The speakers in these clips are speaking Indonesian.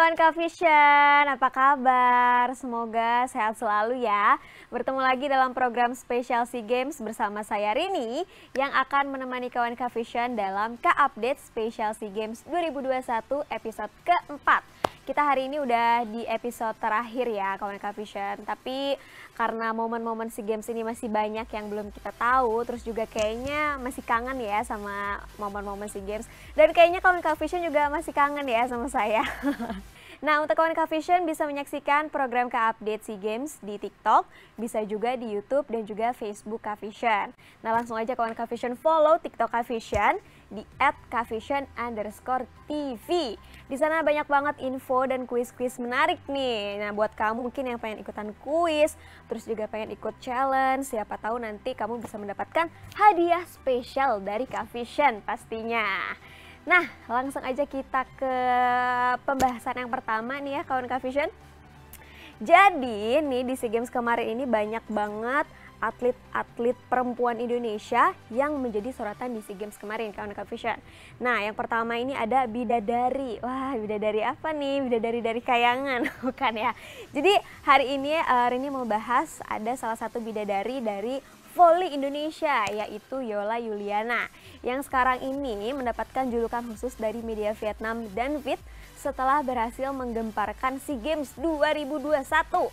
kawan Kavision, apa kabar? Semoga sehat selalu ya. Bertemu lagi dalam program spesial SEA Games bersama saya Rini yang akan menemani kawan Kavision dalam K-Update spesial SEA Games 2021 episode keempat. Kita hari ini udah di episode terakhir ya kawan Kavision, tapi karena momen-momen SEA Games ini masih banyak yang belum kita tahu, terus juga kayaknya masih kangen ya sama momen-momen SEA Games, dan kayaknya kawan Kavision juga masih kangen ya sama saya. Nah, untuk kawan Kavision bisa menyaksikan program K-Update SEA Games di TikTok, bisa juga di YouTube dan juga Facebook Kavision. Nah, langsung aja kawan Kavision follow TikTok Kavision di @kavision_tv. Di sana banyak banget info dan kuis-kuis menarik nih. Nah, buat kamu mungkin yang pengen ikutan kuis, terus juga pengen ikut challenge, siapa tahu nanti kamu bisa mendapatkan hadiah spesial dari Kavision pastinya. Nah, langsung aja kita ke pembahasan yang pertama nih ya kawan Kavision. Jadi nih di SEA Games kemarin ini banyak banget atlet-atlet perempuan Indonesia yang menjadi sorotan di SEA Games kemarin kawan Kavision. Nah, yang pertama ini ada bidadari. Wah, bidadari apa nih? Bidadari dari kayangan, bukan ya? Jadi hari ini Rini mau bahas ada salah satu bidadari dari voli Indonesia, yaitu Yola Yuliana, yang sekarang ini mendapatkan julukan khusus dari media Vietnam Danvit setelah berhasil menggemparkan SEA Games 2021.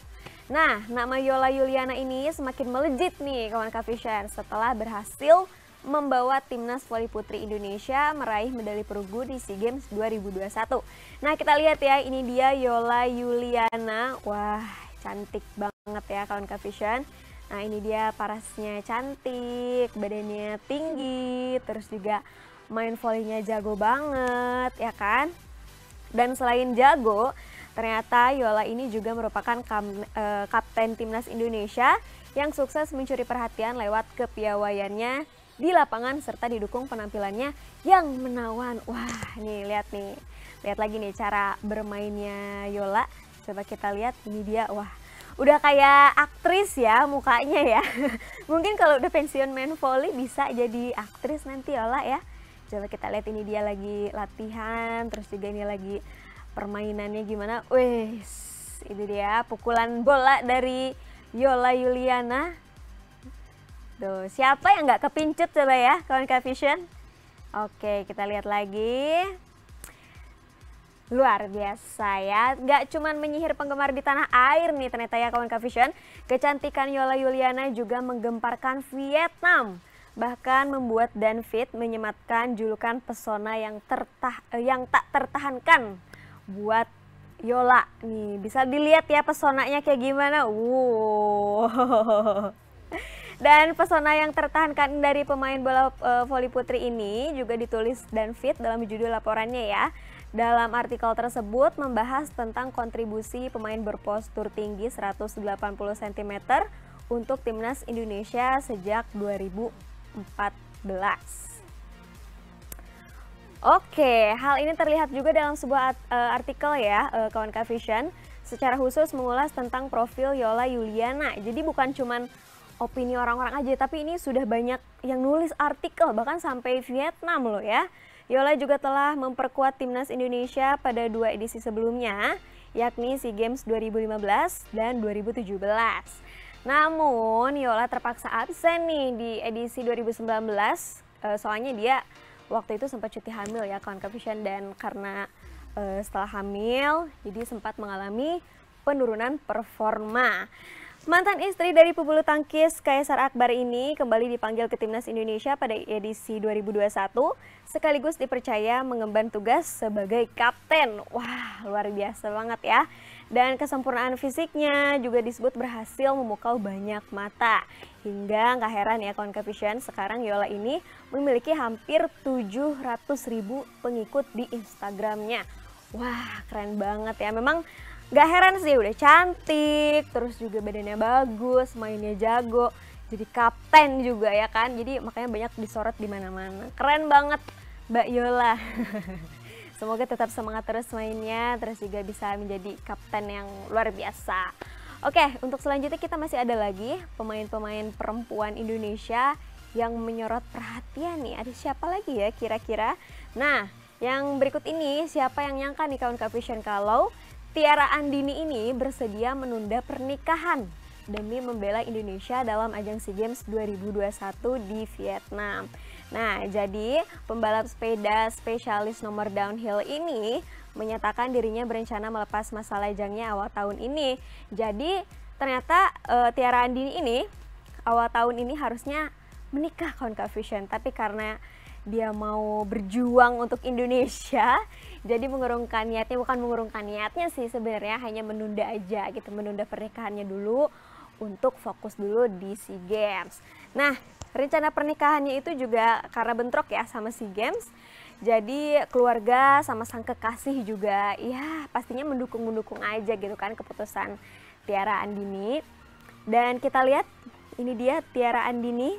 Nah, nama Yola Yuliana ini semakin melejit nih kawan Kavision setelah berhasil membawa timnas voli putri Indonesia meraih medali perunggu di SEA Games 2021. Nah, kita lihat ya, ini dia Yola Yuliana. Wah, cantik banget ya kawan Kavision. Nah, ini dia parasnya cantik, badannya tinggi, terus juga main volinya jago banget ya kan. Dan selain jago, ternyata Yola ini juga merupakan kapten timnas Indonesia yang sukses mencuri perhatian lewat kepiawaiannya di lapangan serta didukung penampilannya yang menawan. Wah, nih lihat nih. Lihat lagi nih cara bermainnya Yola. Coba kita lihat, ini dia. Wah, udah kayak aktris ya mukanya ya. Mungkin kalau udah pensiun main volley bisa jadi aktris nanti Yola ya. Coba kita lihat, ini dia lagi latihan, terus juga ini lagi permainannya gimana. Wih, itu dia pukulan bola dari Yola Yuliana. Tuh, siapa yang nggak kepincut coba ya kawan Kavision. Oke, kita lihat lagi. Luar biasa ya, nggak cuman menyihir penggemar di tanah air nih ternyata ya kawan Kavision. Kecantikan Yola Yuliana juga menggemparkan Vietnam. Bahkan membuat Danvit menyematkan julukan pesona yang tak tertahankan buat Yola. Nih, bisa dilihat ya pesonanya kayak gimana. Wow. Dan pesona yang tertahankan dari pemain bola voli putri ini juga ditulis Danvit dalam judul laporannya ya. Dalam artikel tersebut membahas tentang kontribusi pemain berpostur tinggi 180 cm untuk timnas Indonesia sejak 2014. Oke, hal ini terlihat juga dalam sebuah artikel ya kawan Kavision, secara khusus mengulas tentang profil Yola Yuliana. Jadi bukan cuman opini orang-orang aja, tapi ini sudah banyak yang nulis artikel, bahkan sampai Vietnam loh ya. Yola juga telah memperkuat timnas Indonesia pada 2 edisi sebelumnya, yakni SEA Games 2015 dan 2017. Namun Yola terpaksa absen nih di edisi 2019, soalnya dia waktu itu sempat cuti hamil ya kawan Kavision, dan karena setelah hamil jadi sempat mengalami penurunan performa. Mantan istri dari pebulu tangkis Kaisar Akbar ini kembali dipanggil ke timnas Indonesia pada edisi 2021 sekaligus dipercaya mengemban tugas sebagai kapten. Wah, luar biasa banget ya. Dan kesempurnaan fisiknya juga disebut berhasil memukau banyak mata. Hingga nggak heran ya kawan Kavision, sekarang Yola ini memiliki hampir 700.000 pengikut di Instagramnya. Wah, keren banget ya. Memang gak heran sih, udah cantik, terus juga badannya bagus, mainnya jago, jadi kapten juga ya kan. Jadi makanya banyak disorot di mana-mana. Keren banget Mbak Yola. Semoga tetap semangat terus mainnya, terus juga bisa menjadi kapten yang luar biasa. Oke, untuk selanjutnya kita masih ada lagi pemain-pemain perempuan Indonesia yang menyorot perhatian nih. Ada siapa lagi ya kira-kira? Nah, yang berikut ini siapa yang nyangka nih kawan Kavision kalau Tiara Andini ini bersedia menunda pernikahan demi membela Indonesia dalam ajang SEA Games 2021 di Vietnam. Nah, jadi pembalap sepeda spesialis nomor downhill ini menyatakan dirinya berencana melepas masa lajangnya awal tahun ini. Jadi ternyata Tiara Andini ini awal tahun ini harusnya menikah, kawan Kak Vision, tapi karena dia mau berjuang untuk Indonesia, jadi mengurungkan niatnya, bukan mengurungkan niatnya sih sebenarnya, hanya menunda aja gitu, menunda pernikahannya dulu untuk fokus dulu di SEA Games. Nah, rencana pernikahannya itu juga karena bentrok ya sama SEA Games, jadi keluarga sama sang kekasih juga ya pastinya mendukung-mendukung aja gitu kan keputusan Tiara Andini. Dan kita lihat ini dia Tiara Andini.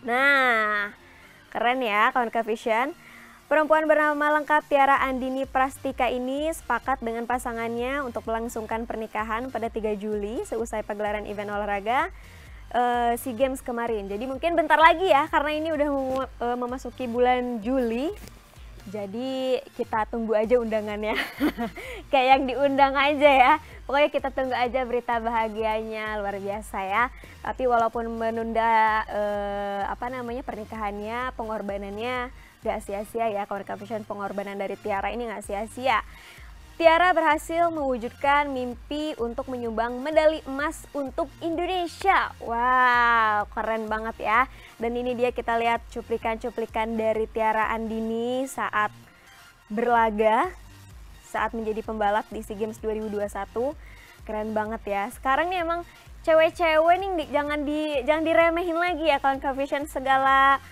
Nah, keren ya kawan Kak Vision. Perempuan bernama lengkap Tiara Andini Prastika ini sepakat dengan pasangannya untuk melangsungkan pernikahan pada 3 Juli seusai pagelaran event olahraga SEA Games kemarin. Jadi mungkin bentar lagi ya, karena ini udah memasuki bulan Juli. Jadi kita tunggu aja undangannya. Kayak yang diundang aja ya. Pokoknya kita tunggu aja berita bahagianya, luar biasa ya. Tapi walaupun menunda pernikahannya, pengorbanannya gak sia-sia ya kawan Kak Vision. Pengorbanan dari Tiara ini gak sia-sia. Tiara berhasil mewujudkan mimpi untuk menyumbang medali emas untuk Indonesia. Wow, keren banget ya. Dan ini dia, kita lihat cuplikan-cuplikan dari Tiara Andini saat berlaga, saat menjadi pembalap di SEA Games 2021. Keren banget ya. Sekarang nih emang cewek-cewek nih jangan diremehin lagi ya kawan Kak Vision. Segala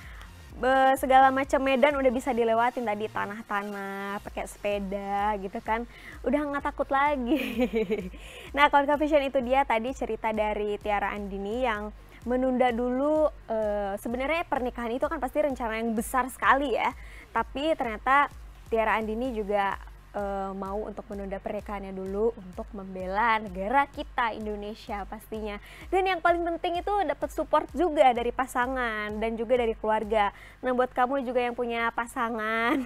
macam medan udah bisa dilewatin tadi, tanah-tanah, pakai sepeda gitu kan, udah nggak takut lagi. Nah kawan Kak Vision, itu dia tadi cerita dari Tiara Andini yang menunda dulu. Sebenarnya pernikahan itu kan pasti rencana yang besar sekali ya, tapi ternyata Tiara Andini juga mau untuk menunda pernikahannya dulu untuk membela negara kita Indonesia pastinya. Dan yang paling penting itu dapat support juga dari pasangan dan juga dari keluarga. Nah buat kamu juga yang punya pasangan,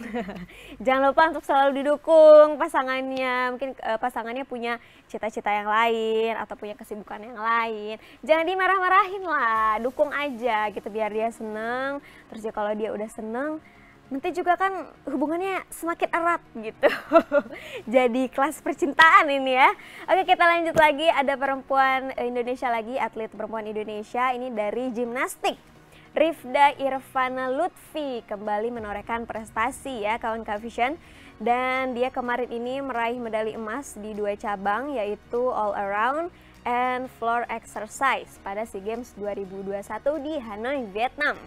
jangan lupa untuk selalu didukung pasangannya. Mungkin pasangannya punya cita-cita yang lain atau punya kesibukan yang lain, jangan dimarah-marahin lah, dukung aja gitu biar dia seneng. Terus ya kalau dia udah seneng, nanti juga kan hubungannya semakin erat gitu. Jadi kelas percintaan ini ya. Oke, kita lanjut lagi. Ada perempuan Indonesia lagi, atlet perempuan Indonesia ini dari gimnastik. Rifda Irvana Lutfi kembali menorehkan prestasi ya kawan Kak Vision. Dan dia kemarin ini meraih medali emas di 2 cabang, yaitu all around and floor exercise pada SEA Games 2021 di Hanoi, Vietnam.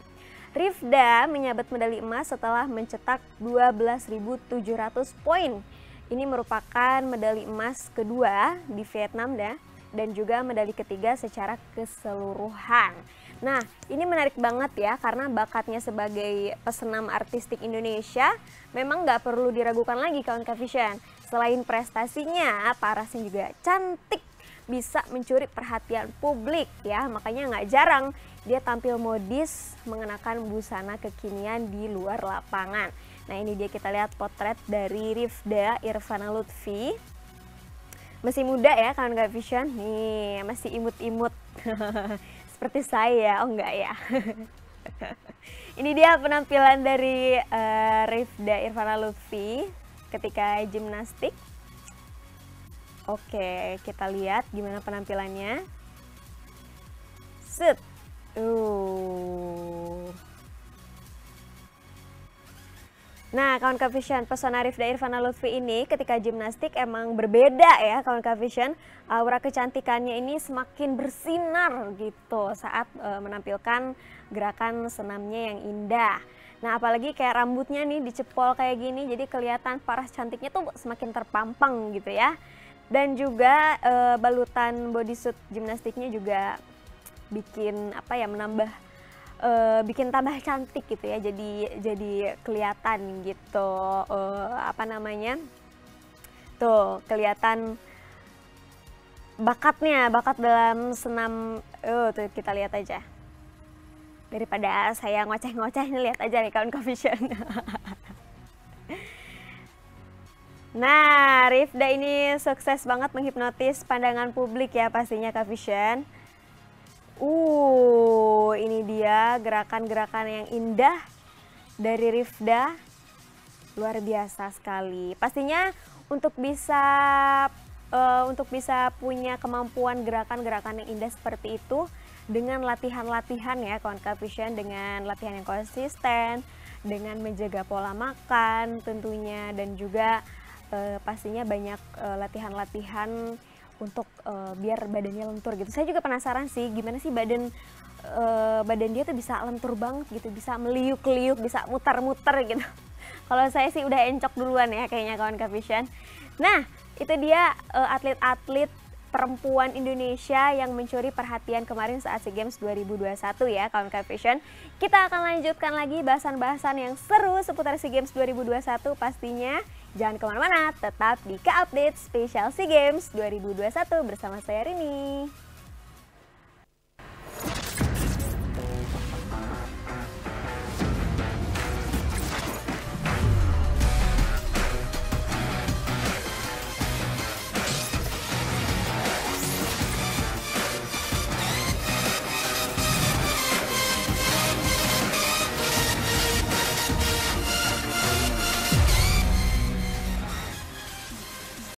Rifda menyabet medali emas setelah mencetak 12.700 poin. Ini merupakan medali emas kedua di Vietnam dan juga medali ketiga secara keseluruhan. Nah, ini menarik banget ya karena bakatnya sebagai pesenam artistik Indonesia memang nggak perlu diragukan lagi kawan Kak Vision. Selain prestasinya, parasnya juga cantik, bisa mencuri perhatian publik ya. Makanya nggak jarang dia tampil modis mengenakan busana kekinian di luar lapangan. Nah ini dia, kita lihat potret dari Rifda Irvana Lutfi. Masih muda ya kawan Kak Vision. Nih masih imut-imut. Seperti saya, oh enggak ya. Ini dia penampilan dari Rifda Irvana Lutfi ketika gimnastik. Oke, kita lihat gimana penampilannya. Set. Nah kawan Kak Vision, pesona Rifda Irvana Lutfi ini ketika gimnastik emang berbeda ya kawan Kak Vision. Aura kecantikannya ini semakin bersinar gitu saat menampilkan gerakan senamnya yang indah. Nah apalagi kayak rambutnya nih dicepol kayak gini, jadi kelihatan paras cantiknya tuh semakin terpampang gitu ya. Dan juga balutan bodysuit gimnastiknya juga bikin bikin tambah cantik gitu ya, jadi kelihatan gitu tuh kelihatan bakat dalam senam. Tuh kita lihat aja, daripada saya ngoceh-ngoceh, lihat aja nih kawan Kak Vision. Nah, Rifda ini sukses banget menghipnotis pandangan publik ya pastinya Kak Vision. Ini dia gerakan-gerakan yang indah dari Rifda. Luar biasa sekali. Pastinya untuk bisa punya kemampuan gerakan-gerakan yang indah seperti itu dengan latihan-latihan ya kawan Kak Vision, dengan latihan yang konsisten, dengan menjaga pola makan tentunya, dan juga pastinya banyak latihan-latihan untuk biar badannya lentur gitu. Saya juga penasaran sih gimana sih badan dia tuh bisa lentur banget gitu, bisa meliuk-liuk, bisa muter-muter gitu. Kalau saya sih udah encok duluan ya kayaknya kawan Kak Vision. Nah, itu dia atlet-atlet perempuan Indonesia yang mencuri perhatian kemarin saat SEA Games 2021 ya kawan Kak Vision. Kita akan lanjutkan lagi bahasan-bahasan yang seru seputar SEA Games 2021 pastinya. Jangan kemana-mana, tetap di K-Update spesial SEA Games 2021 bersama saya Rini.